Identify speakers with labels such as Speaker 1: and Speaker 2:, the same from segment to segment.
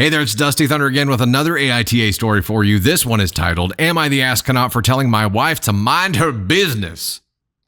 Speaker 1: Hey there, it's Dusty Thunder again with another AITA story for you. This one is titled, Am I the Astronaut for Telling My Wife to Mind Her Business?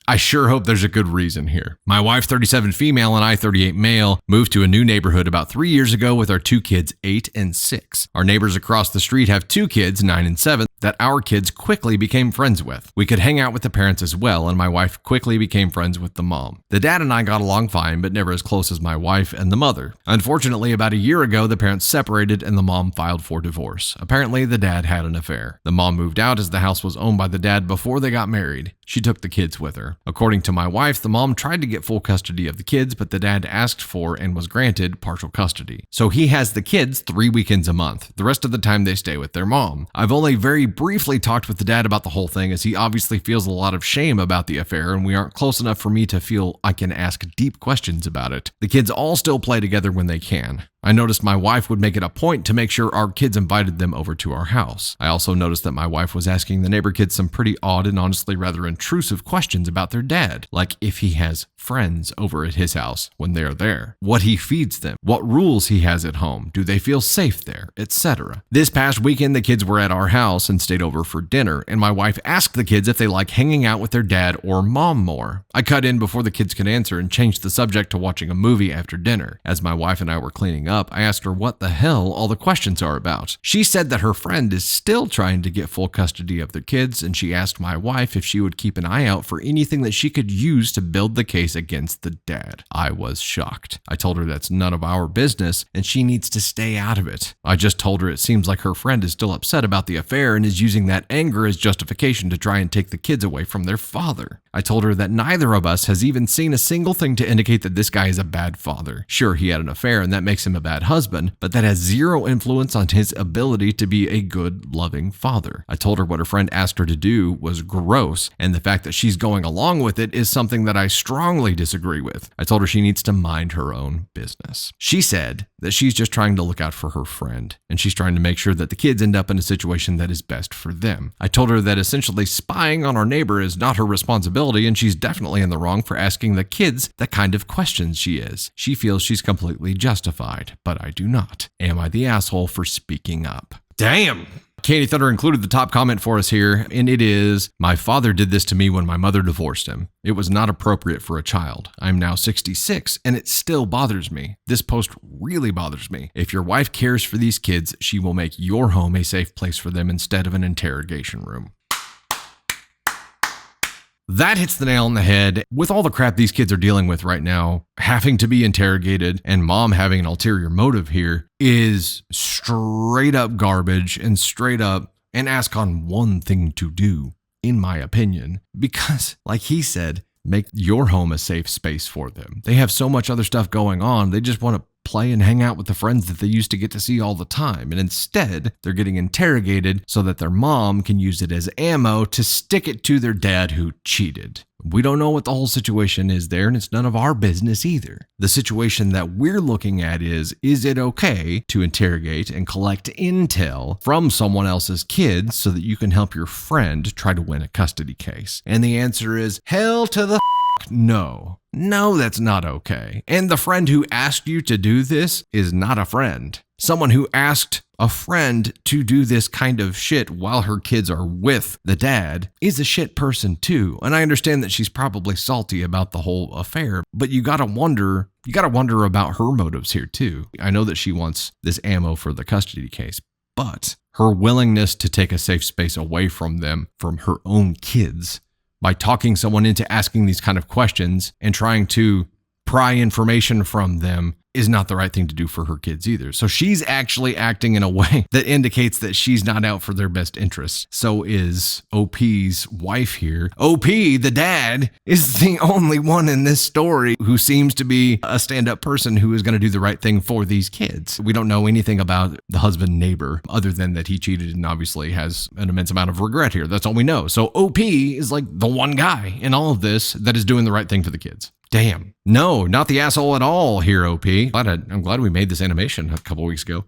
Speaker 1: I sure hope there's a good reason here. My wife, 37 female, and I, 38 male, moved to a new neighborhood about 3 years ago with our two kids, 8 and 6. Our neighbors across the street have two kids, 9 and 7, that our kids quickly became friends with. We could hang out with the parents as well, and my wife quickly became friends with the mom. The dad and I got along fine, but never as close as my wife and the mother. Unfortunately, about a year ago, the parents separated and the mom filed for divorce. Apparently, the dad had an affair. The mom moved out as the house was owned by the dad before they got married. She took the kids with her. According to my wife, the mom tried to get full custody of the kids, but the dad asked for and was granted partial custody. So he has the kids 3 weekends a month. The rest of the time they stay with their mom. I've only very briefly talked with the dad about the whole thing, as he obviously feels a lot of shame about the affair, and we aren't close enough for me to feel I can ask deep questions about it. The kids all still play together when they can. I noticed my wife would make it a point to make sure our kids invited them over to our house. I also noticed that my wife was asking the neighbor kids some pretty odd and honestly rather intrusive questions about their dad, like if he has friends over at his house when they're there, what he feeds them, what rules he has at home, do they feel safe there, etc. This past weekend, the kids were at our house and stayed over for dinner, and my wife asked the kids if they like hanging out with their dad or mom more. I cut in before the kids could answer and changed the subject to watching a movie after dinner. As my wife and I were cleaning up, I asked her what the hell all the questions are about. She said that her friend is still trying to get full custody of their kids, and she asked my wife if she would keep an eye out for anything that she could use to build the case against the dad. I was shocked. I told her that's none of our business and she needs to stay out of it. I just told her it seems like her friend is still upset about the affair and is using that anger as justification to try and take the kids away from their father. I told her that neither of us has even seen a single thing to indicate that this guy is a bad father. Sure, he had an affair and that makes him a bad husband, but that has zero influence on his ability to be a good, loving father. I told her what her friend asked her to do was gross, and the fact that she's going along with it is something that I strongly disagree with. I told her she needs to mind her own business. She said that she's just trying to look out for her friend, and she's trying to make sure that the kids end up in a situation that is best for them. I told her that essentially spying on our neighbor is not her responsibility, and she's definitely in the wrong for asking the kids the kind of questions she is. She feels she's completely justified, but I do not. Am I the asshole for speaking up? Damn! Katie Thunder included the top comment for us here, and it is, my father did this to me when my mother divorced him. It was not appropriate for a child. I'm now 66, and it still bothers me. This post really bothers me. If your wife cares for these kids, she will make your home a safe place for them instead of an interrogation room. That hits the nail on the head. With all the crap these kids are dealing with right now, having to be interrogated and mom having an ulterior motive here is straight up garbage and straight up an ascon one thing to do, in my opinion, because like he said, make your home a safe space for them. They have so much other stuff going on. They just want to play and hang out with the friends that they used to get to see all the time. And instead, they're getting interrogated so that their mom can use it as ammo to stick it to their dad who cheated. We don't know what the whole situation is there, and it's none of our business either. The situation that we're looking at is it okay to interrogate and collect intel from someone else's kids so that you can help your friend try to win a custody case? And the answer is hell to the no. No, that's not okay. And the friend who asked you to do this is not a friend. Someone who asked a friend to do this kind of shit while her kids are with the dad is a shit person too. And I understand that she's probably salty about the whole affair, but you gotta wonder about her motives here too. I know that she wants this ammo for the custody case, but her willingness to take a safe space away from them, from her own kids, by talking someone into asking these kind of questions and trying to pry information from them is not the right thing to do for her kids either. So she's actually acting in a way that indicates that she's not out for their best interests. So is OP's wife here. OP, the dad, is the only one in this story who seems to be a stand-up person who is going to do the right thing for these kids. We don't know anything about the husband neighbor other than that he cheated and obviously has an immense amount of regret here. That's all we know. So OP is like the one guy in all of this that is doing the right thing for the kids. Damn. No, not the asshole at all here, OP. I'm glad we made this animation a couple weeks ago.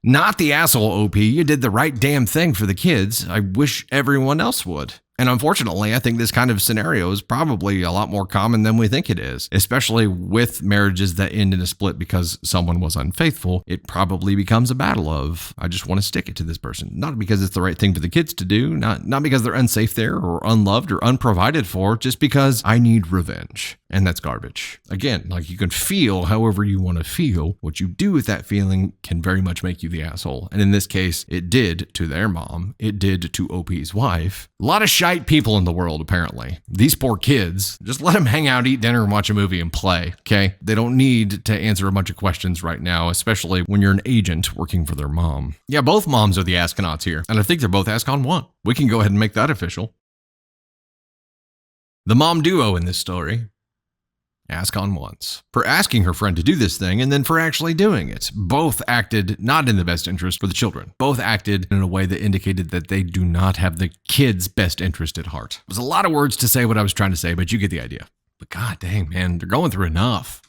Speaker 1: Not the asshole, OP. You did the right damn thing for the kids. I wish everyone else would. And unfortunately, I think this kind of scenario is probably a lot more common than we think it is, especially with marriages that end in a split because someone was unfaithful. It probably becomes a battle of, I just want to stick it to this person. Not because it's the right thing for the kids to do, not because they're unsafe there or unloved or unprovided for, just because I need revenge. And that's garbage. Again, like you can feel however you want to feel. What you do with that feeling can very much make you the asshole. And in this case, it did to their mom. It did to OP's wife. A lot of shite people in the world, apparently. These poor kids, just let them hang out, eat dinner, and watch a movie and play, okay? They don't need to answer a bunch of questions right now, especially when you're an agent working for their mom. Yeah, both moms are the asconauts here, and I think they're both ascon 1. We can go ahead and make that official. The mom duo in this story, ascon 1s, for asking her friend to do this thing and then for actually doing it. Both acted not in the best interest for the children. Both acted in a way that indicated that they do not have the kids' best interest at heart. It was a lot of words to say what I was trying to say, but you get the idea. But god dang, man, they're going through enough.